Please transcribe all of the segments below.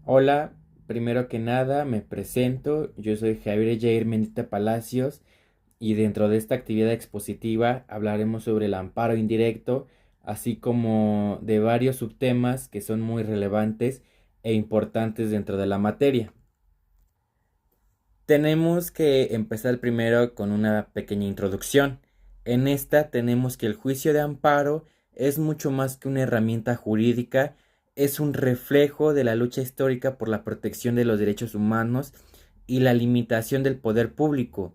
Hola, primero que nada me presento, yo soy Javier Jair Mendita Palacios y dentro de esta actividad expositiva hablaremos sobre el amparo indirecto, así como de varios subtemas que son muy relevantes e importantes dentro de la materia. Tenemos que empezar primero con una pequeña introducción. En esta tenemos que el juicio de amparo es mucho más que una herramienta jurídica, es un reflejo de la lucha histórica por la protección de los derechos humanos y la limitación del poder público.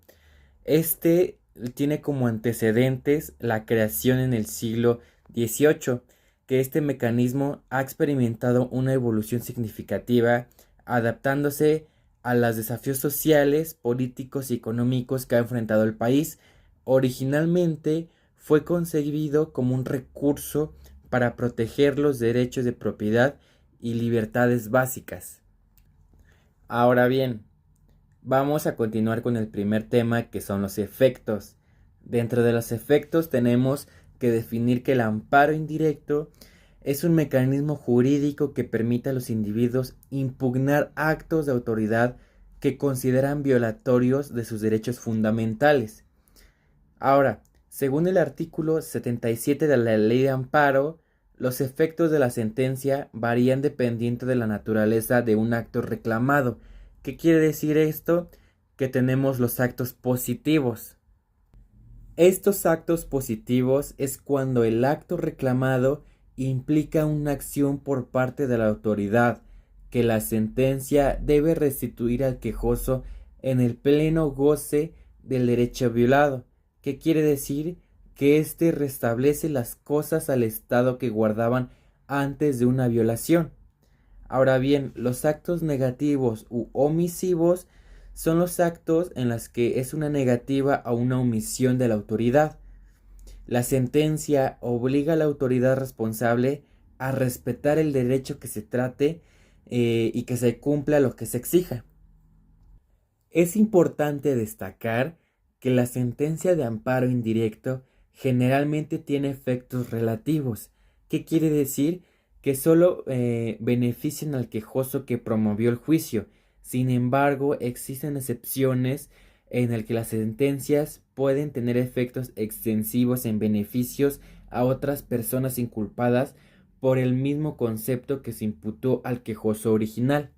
Este tiene como antecedentes la creación en el siglo XVIII, que este mecanismo ha experimentado una evolución significativa, adaptándose a los desafíos sociales, políticos y económicos que ha enfrentado el país. Originalmente fue concebido como un recurso para proteger los derechos de propiedad y libertades básicas. Ahora bien, vamos a continuar con el primer tema, que son los efectos. Dentro de los efectos tenemos que definir que el amparo indirecto es un mecanismo jurídico que permite a los individuos impugnar actos de autoridad que consideran violatorios de sus derechos fundamentales. Ahora, según el artículo 77 de la Ley de Amparo, los efectos de la sentencia varían dependiendo de la naturaleza de un acto reclamado. ¿Qué quiere decir esto? Que tenemos los actos positivos. Estos actos positivos es cuando el acto reclamado implica una acción por parte de la autoridad que la sentencia debe restituir al quejoso en el pleno goce del derecho violado. ¿Qué quiere decir? Que éste restablece las cosas al estado que guardaban antes de una violación. Ahora bien, los actos negativos u omisivos son los actos en los que es una negativa a una omisión de la autoridad. La sentencia obliga a la autoridad responsable a respetar el derecho que se trate y que se cumpla lo que se exija. Es importante destacar que la sentencia de amparo indirecto generalmente tiene efectos relativos. ¿Qué quiere decir? Que solo benefician al quejoso que promovió el juicio. Sin embargo, existen excepciones en las que las sentencias pueden tener efectos extensivos en beneficios a otras personas inculpadas por el mismo concepto que se imputó al quejoso original.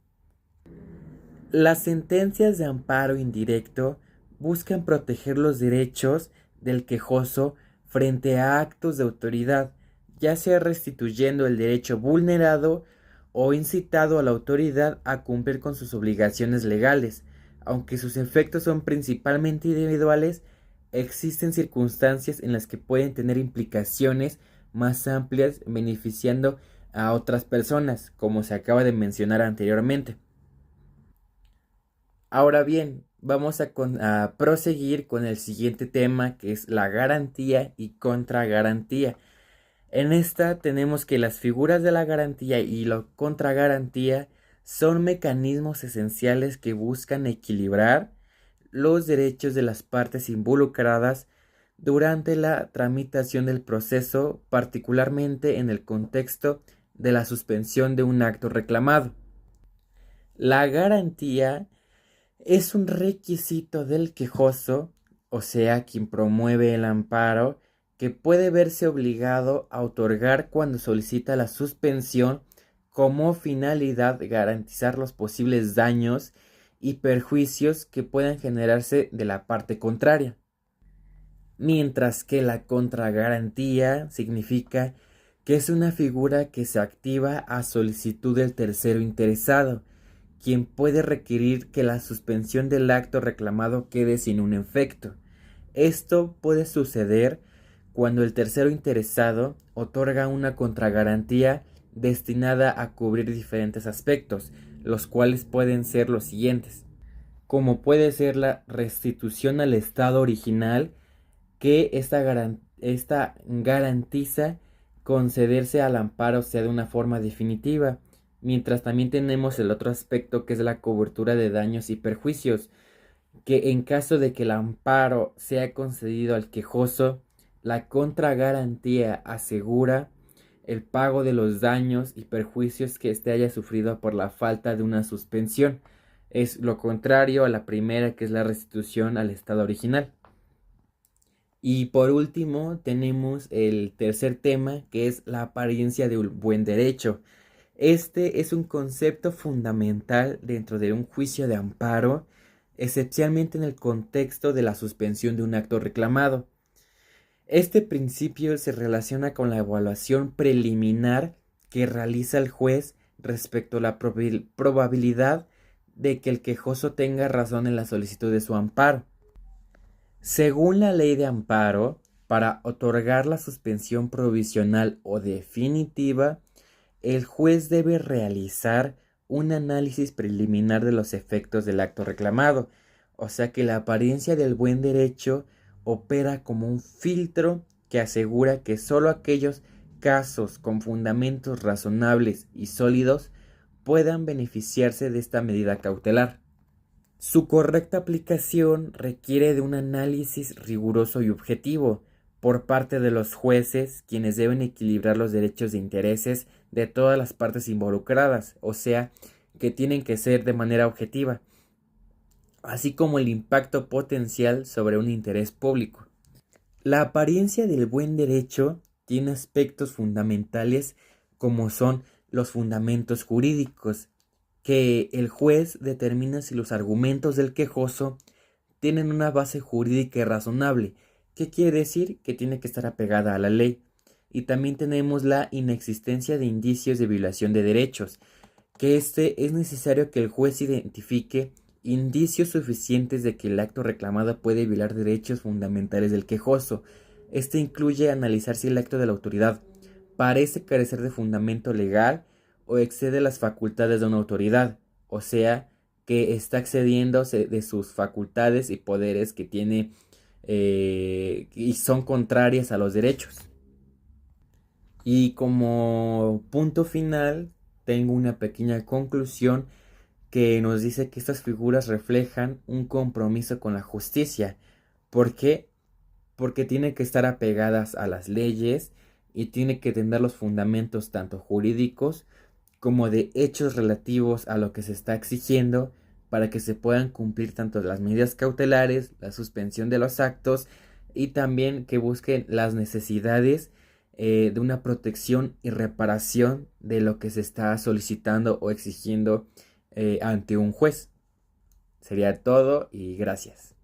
Las sentencias de amparo indirecto buscan proteger los derechos del quejoso frente a actos de autoridad, ya sea restituyendo el derecho vulnerado o incitado a la autoridad a cumplir con sus obligaciones legales. Aunque sus efectos son principalmente individuales, existen circunstancias en las que pueden tener implicaciones más amplias beneficiando a otras personas, como se acaba de mencionar anteriormente. Ahora bien, vamos a proseguir con el siguiente tema, que es la garantía y contragarantía. En esta tenemos que las figuras de la garantía y la contragarantía son mecanismos esenciales que buscan equilibrar los derechos de las partes involucradas durante la tramitación del proceso, particularmente en el contexto de la suspensión de un acto reclamado. La garantía es un requisito del quejoso, o sea, quien promueve el amparo, que puede verse obligado a otorgar cuando solicita la suspensión como finalidad garantizar los posibles daños y perjuicios que puedan generarse de la parte contraria. Mientras que la contragarantía significa que es una figura que se activa a solicitud del tercero interesado, quien puede requerir que la suspensión del acto reclamado quede sin un efecto. Esto puede suceder cuando el tercero interesado otorga una contragarantía destinada a cubrir diferentes aspectos, los cuales pueden ser los siguientes, como puede ser la restitución al estado original, que esta garantiza concederse al amparo sea de una forma definitiva, mientras también tenemos el otro aspecto, que es la cobertura de daños y perjuicios, que en caso de que el amparo sea concedido al quejoso, la contragarantía asegura el pago de los daños y perjuicios que éste haya sufrido por la falta de una suspensión. Es lo contrario a la primera, que es la restitución al estado original. Y por último tenemos el tercer tema, que es la apariencia de un buen derecho. Este es un concepto fundamental dentro de un juicio de amparo, especialmente en el contexto de la suspensión de un acto reclamado. Este principio se relaciona con la evaluación preliminar que realiza el juez respecto a la probabilidad de que el quejoso tenga razón en la solicitud de su amparo. Según la ley de amparo, para otorgar la suspensión provisional o definitiva, el juez debe realizar un análisis preliminar de los efectos del acto reclamado, o sea que la apariencia del buen derecho opera como un filtro que asegura que solo aquellos casos con fundamentos razonables y sólidos puedan beneficiarse de esta medida cautelar. Su correcta aplicación requiere de un análisis riguroso y objetivo por parte de los jueces, quienes deben equilibrar los derechos de intereses de todas las partes involucradas, o sea, que tienen que ser de manera objetiva, así como el impacto potencial sobre un interés público. La apariencia del buen derecho tiene aspectos fundamentales como son los fundamentos jurídicos, que el juez determina si los argumentos del quejoso tienen una base jurídica y razonable. ¿Qué quiere decir? Que tiene que estar apegada a la ley. Y también tenemos la inexistencia de indicios de violación de derechos, que es necesario que el juez identifique indicios suficientes de que el acto reclamado puede violar derechos fundamentales del quejoso. Este incluye analizar si el acto de la autoridad parece carecer de fundamento legal o excede las facultades de una autoridad, o sea, que está excediéndose de sus facultades y poderes que tiene y son contrarias a los derechos. Y como punto final, tengo una pequeña conclusión que nos dice que estas figuras reflejan un compromiso con la justicia. ¿Por qué? Porque tienen que estar apegadas a las leyes y tiene que tener los fundamentos tanto jurídicos como de hechos relativos a lo que se está exigiendo para que se puedan cumplir tanto las medidas cautelares, la suspensión de los actos y también que busquen las necesidades de una protección y reparación de lo que se está solicitando o exigiendo ante un juez. Sería todo y gracias.